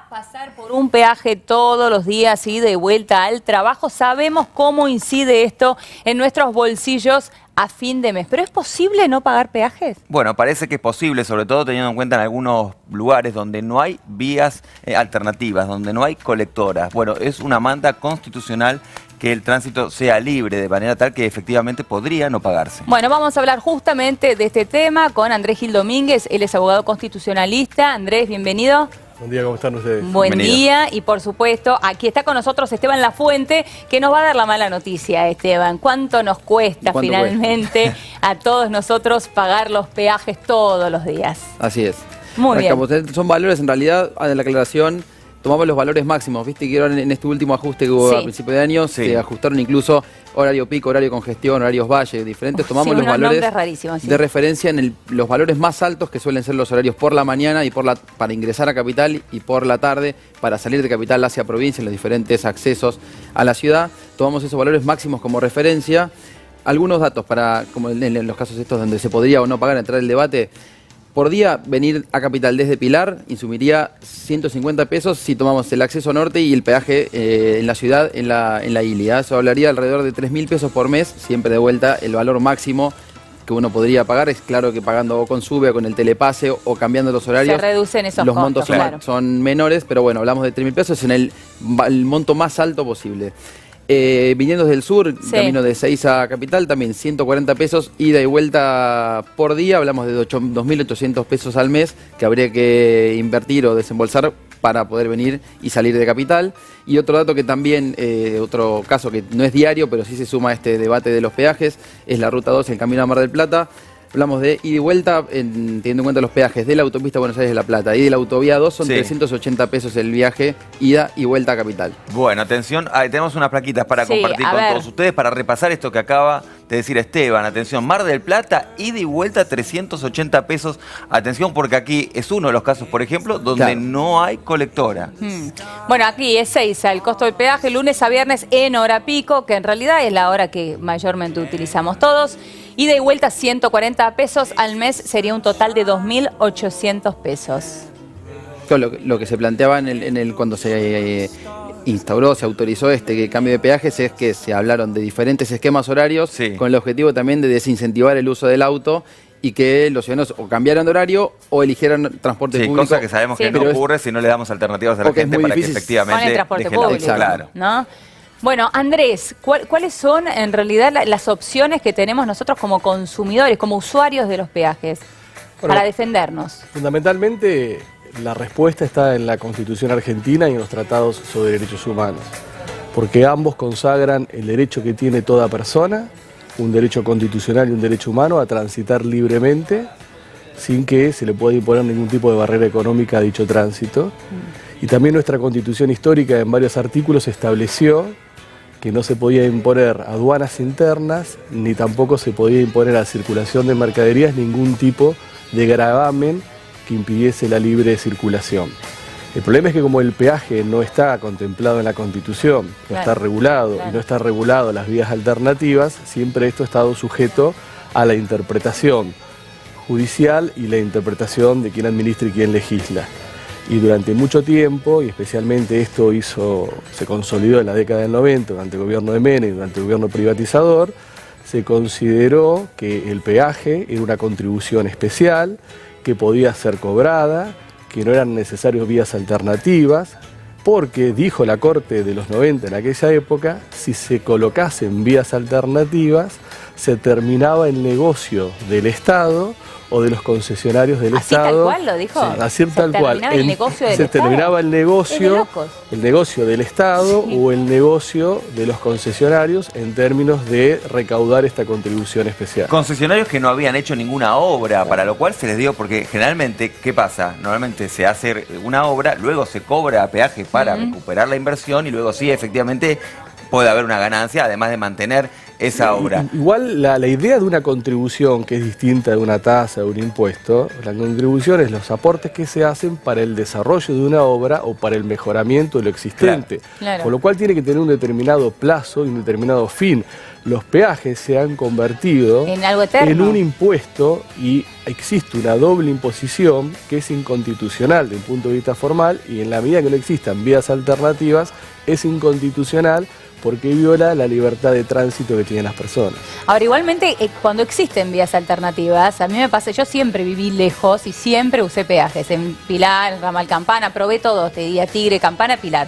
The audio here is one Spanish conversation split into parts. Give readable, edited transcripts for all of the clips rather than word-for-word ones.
pasar por un peaje todos los días, ida y vuelta al trabajo, sabemos cómo incide esto en nuestros bolsillos a fin de mes. ¿Pero es posible no pagar peajes? Bueno, parece que es posible, sobre todo teniendo en cuenta en algunos lugares donde no hay vías alternativas, donde no hay colectoras. Bueno, es una manda constitucional que el tránsito sea libre, de manera tal que efectivamente podría no pagarse. Bueno, vamos a hablar justamente de este tema con Andrés Gil Domínguez. Él es abogado constitucionalista. Andrés, bienvenido. Buen día, ¿cómo están ustedes? Buen Bienvenido. día, y por supuesto, aquí está con nosotros Esteban Lafuente, que nos va a dar la mala noticia, Esteban. ¿Cuánto nos cuesta finalmente a todos nosotros pagar los peajes todos los días? Así es. Muy bien. Son valores, en realidad, de la aclaración, tomamos los valores máximos. Viste que ahora en este último ajuste que hubo a principio de año, se ajustaron incluso horario pico, horario congestión, horarios valle, diferentes. Tomamos los valores de referencia en los valores más altos, que suelen ser los horarios por la mañana y para ingresar a Capital, y por la tarde para salir de Capital hacia provincia, en los diferentes accesos a la ciudad. Tomamos esos valores máximos como referencia. Algunos datos como en los casos estos donde se podría o no pagar, entrar el debate. Por día, venir a Capital desde Pilar insumiría 150 pesos si tomamos el acceso norte y el peaje en la ciudad, en la Ilia. Eso hablaría alrededor de 3.000 pesos por mes, siempre de vuelta el valor máximo que uno podría pagar. Es claro que pagando o con SUBE o con el telepase o cambiando los horarios, se reducen esos los costos, montos son menores, pero bueno, hablamos de 3.000 pesos en el monto más alto posible. Viniendo desde el sur, camino de 6 a Capital, también 140 pesos, ida y vuelta por día. Hablamos de 2.800 pesos al mes que habría que invertir o desembolsar para poder venir y salir de Capital. Y otro dato que también, otro caso que no es diario, pero sí se suma a este debate de los peajes, es la Ruta 2, el camino a Mar del Plata. Hablamos de ida y vuelta, teniendo en cuenta los peajes de la autopista Buenos Aires de La Plata y de la autovía 2, son 380 pesos el viaje, ida y vuelta a Capital. Bueno, atención, tenemos unas plaquitas para compartir con todos ustedes, para repasar esto que acaba de decir Esteban. Atención, Mar del Plata, ida y vuelta 380 pesos. Atención, porque aquí es uno de los casos, por ejemplo, donde no hay colectora. Bueno, aquí es 6 el costo del peaje, lunes a viernes en hora pico, que en realidad es la hora que mayormente utilizamos todos. Ida y vuelta 140 pesos al mes, sería un total de 2.800 pesos. Lo que se planteaba cuando se instauró, se autorizó este cambio de peajes, es que se hablaron de diferentes esquemas horarios con el objetivo también de desincentivar el uso del auto y que los ciudadanos o cambiaran de horario o eligieran transporte público. Cosa que sabemos que no ocurre si no le damos alternativas a la gente para que efectivamente con el transporte público, claro. ¿no? Bueno, Andrés, ¿cuáles son en realidad las opciones que tenemos nosotros como consumidores, como usuarios de los peajes, para defendernos? Fundamentalmente, la respuesta está en la Constitución argentina y en los tratados sobre derechos humanos, porque ambos consagran el derecho que tiene toda persona, un derecho constitucional y un derecho humano, a transitar libremente, sin que se le pueda imponer ningún tipo de barrera económica a dicho tránsito. Y también nuestra Constitución histórica, en varios artículos, estableció que no se podía imponer aduanas internas, ni tampoco se podía imponer a la circulación de mercaderías ningún tipo de gravamen que impidiese la libre circulación. El problema es que como el peaje no está contemplado en la Constitución, no está regulado, y no está regulado las vías alternativas, siempre esto ha estado sujeto a la interpretación judicial y la interpretación de quien administra y quien legisla. Y durante mucho tiempo, y especialmente esto se consolidó en la década del 90, durante el gobierno de Menem, durante el gobierno privatizador, se consideró que el peaje era una contribución especial, que podía ser cobrada, que no eran necesarias vías alternativas, porque, dijo la Corte de los 90 en aquella época, si se colocasen vías alternativas, se terminaba el negocio del Estado o de los concesionarios del Estado. ¿Así tal cual lo dijo? Sí, así tal cual. El negocio del se Estado. terminaba el negocio del Estado o el negocio de los concesionarios en términos de recaudar esta contribución especial. Concesionarios que no habían hecho ninguna obra, para lo cual se les dio, porque generalmente, ¿qué pasa? Normalmente se hace una obra, luego se cobra peaje para recuperar la inversión y luego sí, efectivamente, puede haber una ganancia, además de mantener esa obra. Igual la idea de una contribución, que es distinta de una tasa, de un impuesto, la contribución es los aportes que se hacen para el desarrollo de una obra o para el mejoramiento de lo existente. Claro. Con lo cual tiene que tener un determinado plazo y un determinado fin. Los peajes se han convertido en algo eterno, en un impuesto, y existe una doble imposición que es inconstitucional desde un punto de vista formal, y en la medida que no existan vías alternativas es inconstitucional porque viola la libertad de tránsito que tienen las personas. Ahora, igualmente, cuando existen vías alternativas, a mí me pasa, yo siempre viví lejos y siempre usé peajes, en Pilar, Ramal Campana, probé todo, te diría Tigre, Campana, Pilar.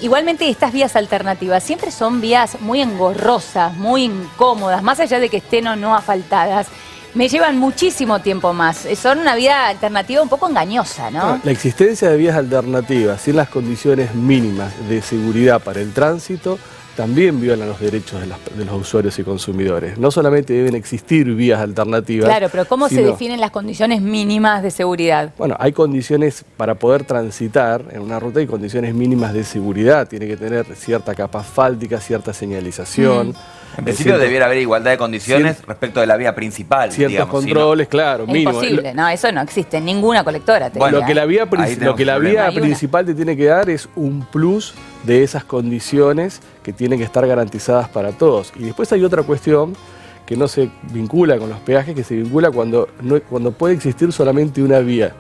Igualmente estas vías alternativas siempre son vías muy engorrosas, muy incómodas, más allá de que estén o no asfaltadas. Me llevan muchísimo tiempo más. Son una vía alternativa un poco engañosa, ¿no? Bueno, la existencia de vías alternativas sin las condiciones mínimas de seguridad para el tránsito también violan los derechos de los usuarios y consumidores. No solamente deben existir vías alternativas. Claro, pero ¿cómo se definen las condiciones mínimas de seguridad? Bueno, hay condiciones para poder transitar en una ruta, hay condiciones mínimas de seguridad. Tiene que tener cierta capa asfáltica, cierta señalización. En principio debiera haber igualdad de condiciones respecto de la vía principal. Ciertos controles, claro, mínimo. Imposible, no, eso no existe en ninguna colectora. Bueno, lo que la vía principal te tiene que dar es un plus de esas condiciones que tienen que estar garantizadas para todos. Y después hay otra cuestión que no se vincula con los peajes, que se vincula cuando puede existir solamente una vía.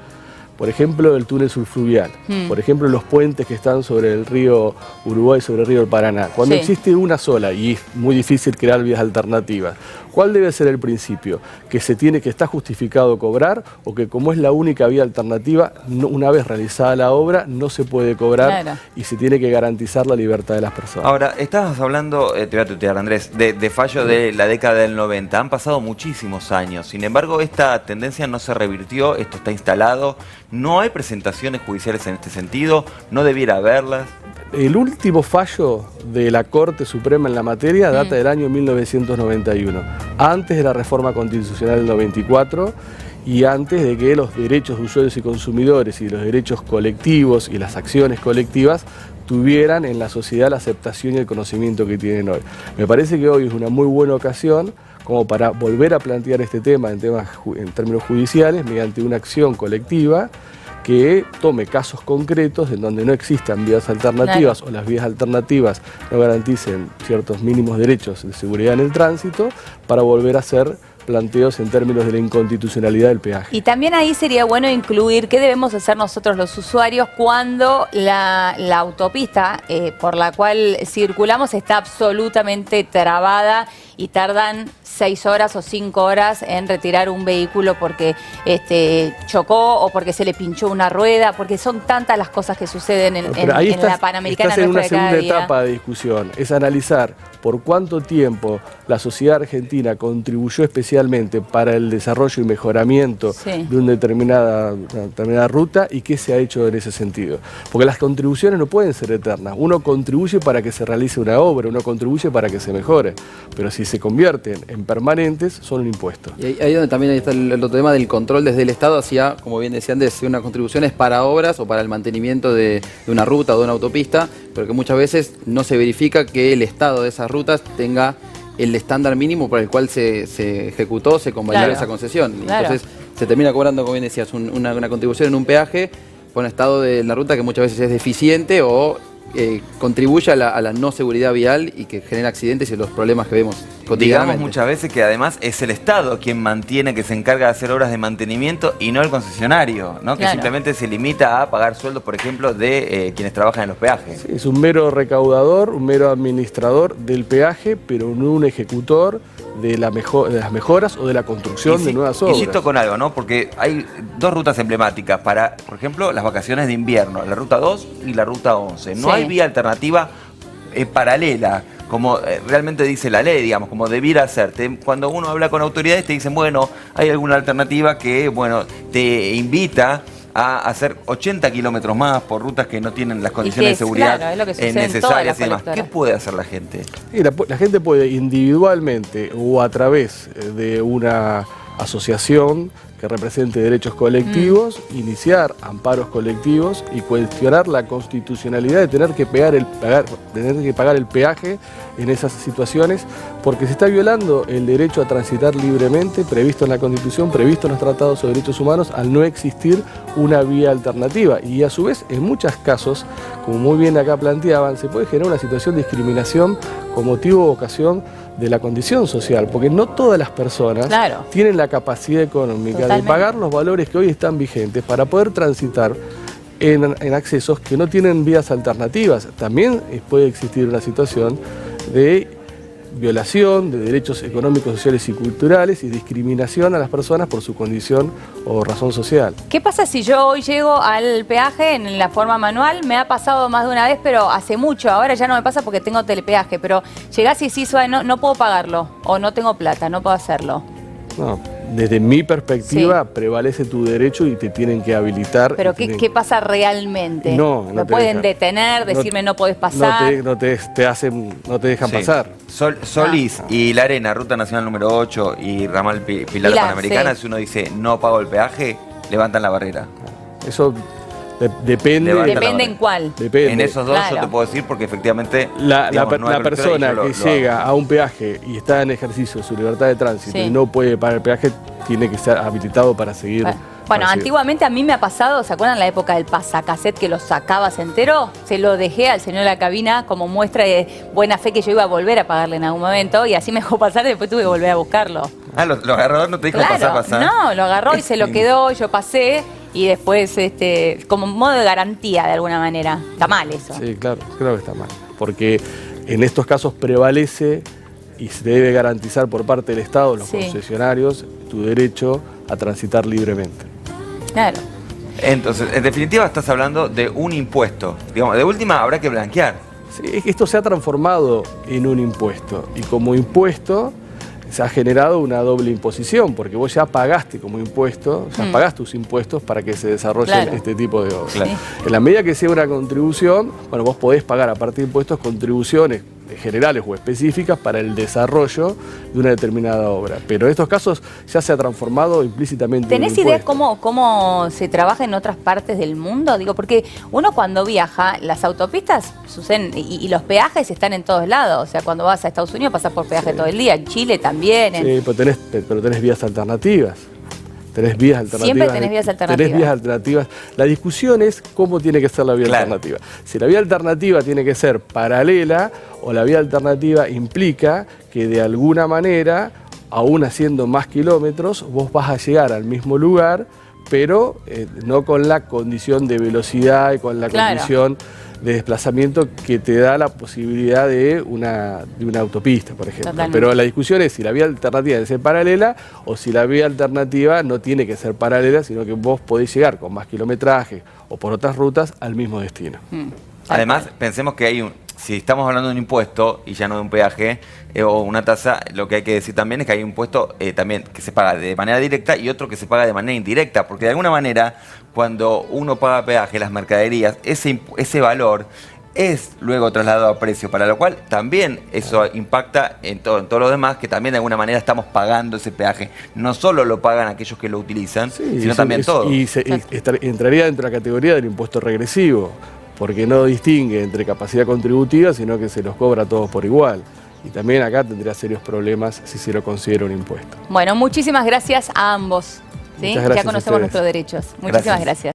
Por ejemplo, el túnel subfluvial. Por ejemplo, los puentes que están sobre el río Uruguay, sobre el río del Paraná. Cuando existe una sola y es muy difícil crear vías alternativas, ¿cuál debe ser el principio? ¿Que está justificado cobrar, o que como es la única vía alternativa, una vez realizada la obra, no se puede cobrar y se tiene que garantizar la libertad de las personas? Ahora, estabas hablando, te voy a tutear, Andrés, de fallo de la década del 90. Han pasado muchísimos años. Sin embargo, esta tendencia no se revirtió, esto está instalado. No hay presentaciones judiciales en este sentido, no debiera haberlas. El último fallo de la Corte Suprema en la materia data del año 1991, antes de la reforma constitucional del 94 y antes de que los derechos de usuarios y consumidores y los derechos colectivos y las acciones colectivas tuvieran en la sociedad la aceptación y el conocimiento que tienen hoy. Me parece que hoy es una muy buena ocasión como para volver a plantear este tema en términos judiciales mediante una acción colectiva que tome casos concretos en donde no existan vías alternativas o las vías alternativas no garanticen ciertos mínimos derechos de seguridad en el tránsito, para volver a hacer planteos en términos de la inconstitucionalidad del peaje. Y también ahí sería bueno incluir qué debemos hacer nosotros los usuarios cuando la autopista por la cual circulamos está absolutamente trabada y tardan 6 horas o 5 horas en retirar un vehículo porque chocó o porque se le pinchó una rueda, porque son tantas las cosas que suceden en la Panamericana. Estás en una segunda etapa de discusión, es analizar por cuánto tiempo la sociedad argentina contribuyó especialmente para el desarrollo y mejoramiento de una determinada ruta y qué se ha hecho en ese sentido. Porque las contribuciones no pueden ser eternas. Uno contribuye para que se realice una obra, uno contribuye para que se mejore, pero si se convierten en permanentes, son un impuesto. Y ahí donde también está el otro tema del control desde el Estado hacia, como bien decía antes, una contribución es para obras o para el mantenimiento de una ruta o de una autopista, pero que muchas veces no se verifica que el Estado de esas rutas tenga el estándar mínimo por el cual se ejecutó, se convalidó esa concesión. Entonces se termina cobrando, como bien decías, una contribución en un peaje por un estado de la ruta que muchas veces es deficiente o contribuye a la no seguridad vial y que genera accidentes y los problemas que vemos cotidianamente. Digamos muchas veces que además es el Estado quien mantiene, que se encarga de hacer obras de mantenimiento y no el concesionario, ¿no? Que simplemente se limita a pagar sueldos, por ejemplo, de quienes trabajan en los peajes. Sí, es un mero recaudador, un mero administrador del peaje, pero no un ejecutor de las mejoras o de la construcción de nuevas obras. Insisto con algo, ¿no? Porque hay dos rutas emblemáticas para, por ejemplo, las vacaciones de invierno, la ruta 2 y la ruta 11. No hay vía alternativa paralela, como realmente dice la ley, digamos, como debiera ser. Cuando uno habla con autoridades te dicen, bueno, hay alguna alternativa que, bueno, te invita a hacer 80 kilómetros más por rutas que no tienen las condiciones de seguridad necesarias y demás. ¿Qué puede hacer la gente? La gente puede individualmente o a través de una asociación que represente derechos colectivos, iniciar amparos colectivos y cuestionar la constitucionalidad de tener que pagar el peaje en esas situaciones, porque se está violando el derecho a transitar libremente, previsto en la Constitución, previsto en los tratados sobre derechos humanos, al no existir una vía alternativa. Y a su vez, en muchos casos, como muy bien acá planteaban, se puede generar una situación de discriminación con motivo o ocasión de la condición social, porque no todas las personas tienen la capacidad económica de pagar los valores que hoy están vigentes para poder transitar en accesos que no tienen vías alternativas. También puede existir una situación de violación de derechos económicos, sociales y culturales y discriminación a las personas por su condición o razón social. ¿Qué pasa si yo hoy llego al peaje en la forma manual? Me ha pasado más de una vez, pero hace mucho. Ahora ya no me pasa porque tengo telepeaje, pero llegás y decís, no puedo pagarlo o no tengo plata, no puedo hacerlo. No, desde mi perspectiva prevalece tu derecho y te tienen que habilitar. ¿Pero qué pasa realmente? ¿Me pueden detener, decirme no podés pasar? No te dejan pasar. Solís y La Arena, Ruta Nacional número 8 y Ramal Pilar Panamericana, si uno dice no pago el peaje, levantan la barrera. Eso depende. Depende en cuál. Depende. En esos dos yo te puedo decir porque efectivamente la persona que llega a un peaje y está en ejercicio de su libertad de tránsito y no puede pagar el peaje, tiene que ser habilitado para seguir. Bueno, antiguamente a mí me ha pasado, ¿se acuerdan la época del pasacassette que lo sacabas entero? Se lo dejé al señor de la cabina como muestra de buena fe que yo iba a volver a pagarle en algún momento y así me dejó pasar y después tuve que volver a buscarlo. Ah, lo agarró, no te dijo pasar. No, lo agarró y se lo quedó, yo pasé y después como modo de garantía de alguna manera. Está mal eso. Sí, claro, creo que está mal. Porque en estos casos prevalece y se debe garantizar por parte del Estado, los concesionarios, tu derecho a transitar libremente. Claro. Entonces, en definitiva estás hablando de un impuesto. Digamos, de última habrá que blanquear. Sí, es que esto se ha transformado en un impuesto. Y como impuesto se ha generado una doble imposición, porque vos ya pagaste como impuesto, pagás tus impuestos para que se desarrollen este tipo de obras. En la medida que sea una contribución, bueno, vos podés pagar, aparte de impuestos, contribuciones generales o específicas para el desarrollo de una determinada obra. Pero en estos casos ya se ha transformado implícitamente en un impuesto. ¿Tenés idea cómo se trabaja en otras partes del mundo? Digo, porque uno cuando viaja, las autopistas suceden y los peajes están en todos lados. O sea, cuando vas a Estados Unidos pasas por peaje todo el día, en Chile también. Sí, pero tenés vías alternativas. Tenés vías alternativas. Siempre tenés vías alternativas. Tenés vías alternativas. La discusión es cómo tiene que ser la vía alternativa. Si la vía alternativa tiene que ser paralela o la vía alternativa implica que de alguna manera, aún haciendo más kilómetros, vos vas a llegar al mismo lugar, pero no con la condición de velocidad y con la condición de desplazamiento que te da la posibilidad de una autopista, por ejemplo. Totalmente. Pero la discusión es si la vía alternativa debe ser paralela o si la vía alternativa no tiene que ser paralela, sino que vos podés llegar con más kilometraje o por otras rutas al mismo destino. Además, pensemos que si estamos hablando de un impuesto y ya no de un peaje o una tasa, lo que hay que decir también es que hay un impuesto también que se paga de manera directa y otro que se paga de manera indirecta, porque de alguna manera cuando uno paga peaje, las mercaderías, ese valor es luego trasladado a precio, para lo cual también eso impacta en todo lo demás, que también de alguna manera estamos pagando ese peaje. No solo lo pagan aquellos que lo utilizan, sino también todos. Y entraría dentro de la categoría del impuesto regresivo, porque no distingue entre capacidad contributiva, sino que se los cobra a todos por igual. Y también acá tendría serios problemas si se lo considera un impuesto. Bueno, muchísimas gracias a ambos. ¿Sí? Ya conocemos nuestros derechos. Muchísimas gracias.